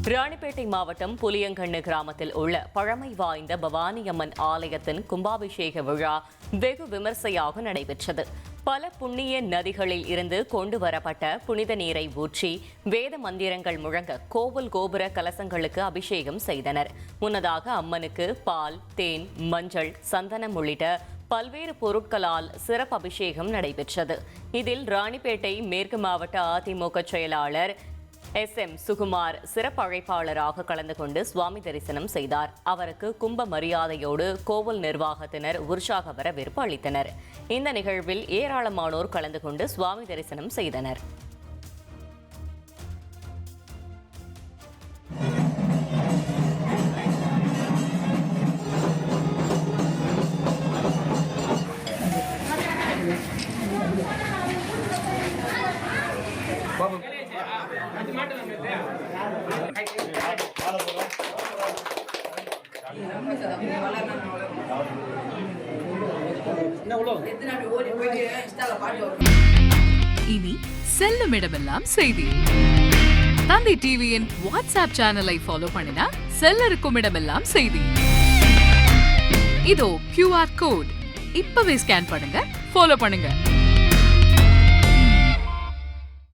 ராணிப்பேட்டை மாவட்டம் புலியங்கண்ணு கிராமத்தில் உள்ள பழமை வாய்ந்த பவானியம்மன் ஆலயத்தின் கும்பாபிஷேக விழா வெகு விமர்சையாக நடைபெற்றது. பல புண்ணிய நதிகளில் இருந்து கொண்டு வரப்பட்ட புனித நீரை ஊற்றி வேத மந்திரங்கள் முழங்க கோவில் கோபுர கலசங்களுக்கு அபிஷேகம் செய்தனர். முன்னதாக அம்மனுக்கு பால், தேன், மஞ்சள், சந்தனம் உள்ளிட்ட பல்வேறு பொருட்களால் சிறப்பு அபிஷேகம் நடைபெற்றது. இதில் ராணிப்பேட்டை மேற்கு மாவட்ட அதிமுக செயலாளர் SM சுகுமார் சிறப்பு அழைப்பாளராக கலந்து கொண்டு சுவாமி தரிசனம் செய்தார். அவருக்கு கும்ப மரியாதையோடு கோவில் நிர்வாகத்தினர் உற்சாக வரவேற்பு அளித்தனர். இந்த நிகழ்வில் ஏராளமானோர் கலந்து கொண்டு சுவாமி தரிசனம் செய்தனர். இனி செல்லும் இடமெல்லாம் செய்தி. தந்தை டிவியின் வாட்ஸ்அப் சேனலை ஃபாலோ பண்ணினா செல்ல இருக்கும் இடமெல்லாம் செய்தி. இதோ QR கோட் இப்பவே ஸ்கேன் பண்ணுங்க, ஃபாலோ பண்ணுங்க.